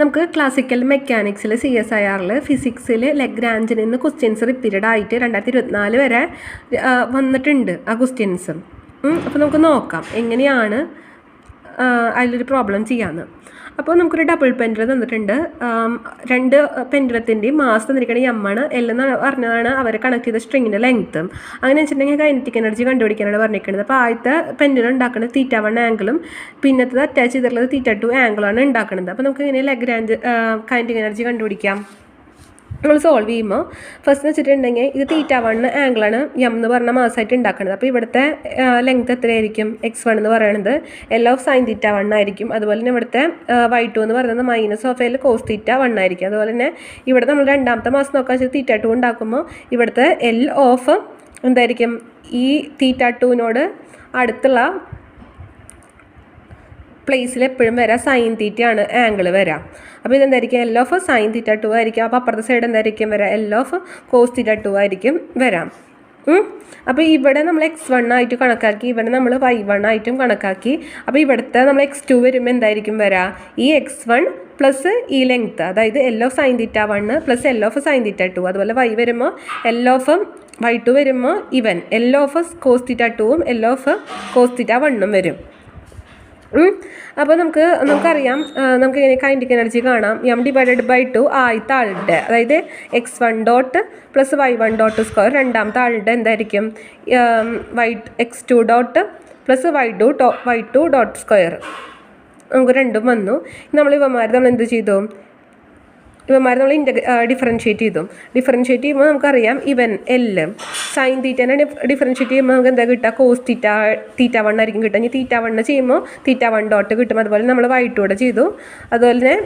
നമുക്ക് ക്ലാസിക്കൽ മെക്കാനിക്സിൽ CSIR ഫിസിക്സിൽ ലെഗ്രാഞ്ചിൽ നിന്ന് ക്വസ്റ്റ്യൻസ് റിപ്പീറ്റഡ് ആയിട്ട് 2024 വരെ വന്നിട്ടുണ്ട് ആ ക്വസ്റ്റ്യൻസ്. അപ്പോൾ നമുക്ക് നോക്കാം എങ്ങനെയാണ് അതിലൊരു പ്രോബ്ലം ചെയ്യാമെന്ന്. അപ്പോൾ നമുക്കൊരു ഡബിൾ പെൻഡുലം തന്നിട്ടുണ്ട്. 2 പെൻഡുലത്തിൻ്റെയും മാസ് തന്നിരിക്കണ M ആണ്, L എന്ന് പറഞ്ഞതാണ് അവർ കണക്ട് ചെയ്ത സ്ട്രിങ്ങിൻ്റെ ലെങ്ത്ത്. അങ്ങനെ വെച്ചിട്ടുണ്ടെങ്കിൽ കൈനറ്റിക് എനർജി കണ്ടുപിടിക്കാനാണ് പറഞ്ഞിരിക്കുന്നത്. അപ്പോൾ ആദ്യത്തെ പെൻഡുലം ഉണ്ടാക്കുന്നത് θ1 ആംഗിളും പിന്നത്തത് അറ്റാച്ച് ചെയ്തിട്ടുള്ളത് θ2 ആംഗിളാണ് ഉണ്ടാക്കുന്നത്. അപ്പോൾ നമുക്ക് ഇങ്ങനെ ലെഗ്രാഞ്ച് കൈനറ്റിക് എനർജി കണ്ടുപിടിക്കാം. നമ്മൾ സോൾവ് ചെയ്യുമ്പോൾ ഫസ്റ്റ് എന്ന് വെച്ചിട്ടുണ്ടെങ്കിൽ ഇത് θ1 ആംഗിളാണ് M എന്ന് പറഞ്ഞ മാസമായിട്ട് ഉണ്ടാക്കുന്നത്. അപ്പോൾ ഇവിടുത്തെ ലെങ്ത് എത്രയായിരിക്കും? x1 എന്ന് പറയുന്നത് L of sin θ1 ആയിരിക്കും. അതുപോലെ തന്നെ ഇവിടുത്തെ y2 എന്ന് പറയുന്നത് -L cos θ1 ആയിരിക്കും. അതുപോലെ തന്നെ ഇവിടെ നമ്മൾ രണ്ടാമത്തെ മാസം നോക്കാൻ വെച്ചാൽ θ2 ഉണ്ടാക്കുമ്പോൾ ഇവിടുത്തെ L of എന്തായിരിക്കും? ഈ θ2നോട് അടുത്തുള്ള പ്ലേസിൽ എപ്പോഴും വരാം sin θ ആണ് ആംഗിൾ വരാം. അപ്പോൾ ഇതെന്തായിരിക്കും? L of sin θ2 ആയിരിക്കും. അപ്പോൾ അപ്പുറത്തെ സൈഡ് എന്തായിരിക്കും വരാം? L of cos θ2 ആയിരിക്കും വരാം. അപ്പോൾ ഇവിടെ നമ്മൾ x1 ആയിട്ട് കണക്കാക്കി, ഇവിടെ നമ്മൾ y1 ആയിട്ടും കണക്കാക്കി. അപ്പോൾ ഇവിടുത്തെ നമ്മൾ x2 വരുമ്പോൾ എന്തായിരിക്കും വരാം? ഈ x1 പ്ലസ് ഈ ലെങ്ത്ത്, അതായത് L of sin θ1 plus L of sin θ2. അതുപോലെ y വരുമ്പോൾ L of y2 വരുമ്പോൾ ഇവൻ L of cos θ2ഉം L of cos θ1ഉം വരും. അപ്പോൾ നമുക്കറിയാം, നമുക്ക് ഇങ്ങനെ കൈനറ്റിക് എനർജി കാണാം. M/2 ആദ്യത്തെ ആളുടെ, അതായത് x1 dot plus y1 dot square, രണ്ടാമത്തെ ആളുടെ എന്തായിരിക്കും? x2 dot plus y2 dot square. നമുക്ക് രണ്ടും വന്നു. നമ്മൾ നമ്മൾ എന്ത് ചെയ്തു? ഇവന്മാർ നമ്മൾ ഡിഫറൻഷ്യേറ്റ് ചെയ്തു. ഡിഫറൻഷ്യേറ്റ് ചെയ്യുമ്പോൾ നമുക്കറിയാം ഇവൻ L sin θനെ ഡിഫറൻഷ്യേറ്റ് ചെയ്യുമ്പോൾ നമുക്ക് എന്താ കിട്ടുക? cos θ1 ആയിരിക്കും കിട്ടുക. ഇനി θ1 ചെയ്യുമ്പോൾ θ1 ഡോട്ട് കിട്ടും. അതുപോലെ നമ്മൾ y2 ചെയ്തു. അതുപോലെ തന്നെ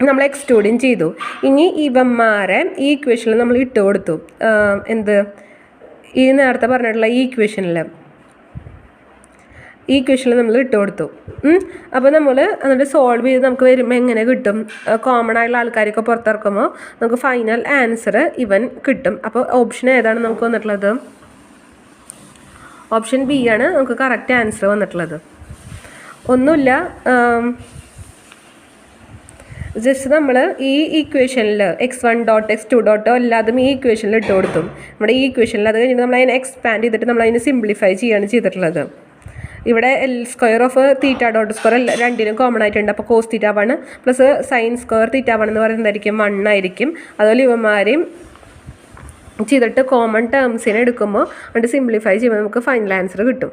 നമ്മൾ x2 ചെയ്തു. ഇനി ഇവന്മാരെ ഈ ഇക്വേഷനിൽ നമ്മൾ ഇട്ട് കൊടുത്തു. എന്ത്? ഈ നേരത്തെ പറഞ്ഞിട്ടുള്ള ഈ ഇക്വേഷനിൽ നമ്മൾ ഇട്ട് കൊടുത്തു. അപ്പോൾ നമ്മൾ എന്നിട്ട് സോൾവ് ചെയ്ത് നമുക്ക് വരുമ്പോൾ എങ്ങനെ കിട്ടും? കോമൺ ആയിട്ടുള്ള ആൾക്കാരൊക്കെ പുറത്തിറക്കുമ്പോൾ നമുക്ക് ഫൈനൽ ആൻസർ ഇവൻ കിട്ടും. അപ്പോൾ ഓപ്ഷൻ ഏതാണ് നമുക്ക് വന്നിട്ടുള്ളത്? ഓപ്ഷൻ B ആണ് നമുക്ക് കറക്റ്റ് ആൻസർ വന്നിട്ടുള്ളത്. ഒന്നുമില്ല, ജസ്റ്റ് നമ്മൾ ഈ ഇക്വേഷനിൽ x1 ഡോട്ട് x2 ഡോട്ടോ എല്ലാതും ഈ ഇക്വേഷനിൽ ഇട്ട് കൊടുത്തു. നമ്മുടെ ഈ ഇക്വേഷനിൽ അത് കഴിഞ്ഞിട്ട് നമ്മൾ അതിനെ എക്സ്പാൻഡ് ചെയ്തിട്ട് നമ്മൾ അതിനെ സിംപ്ലിഫൈ ചെയ്യുകയാണ് ചെയ്തിട്ടുള്ളത്. ഇവിടെ L square of θ dot square രണ്ടിനും കോമൺ ആയിട്ടുണ്ട്. അപ്പോൾ cos θ1 പ്ലസ് സൈൻ സ്ക്വയർ θ1 എന്ന് പറയുന്നത് എന്തായിരിക്കും? 1 ആയിരിക്കും. അതുപോലെ ഇവന്മാരെയും ചെയ്തിട്ട് കോമൺ ടേംസിനെ എടുക്കുമ്പോൾ അത് സിംപ്ലിഫൈ ചെയ്യുമ്പോൾ നമുക്ക് ഫൈനൽ ആൻസർ കിട്ടും.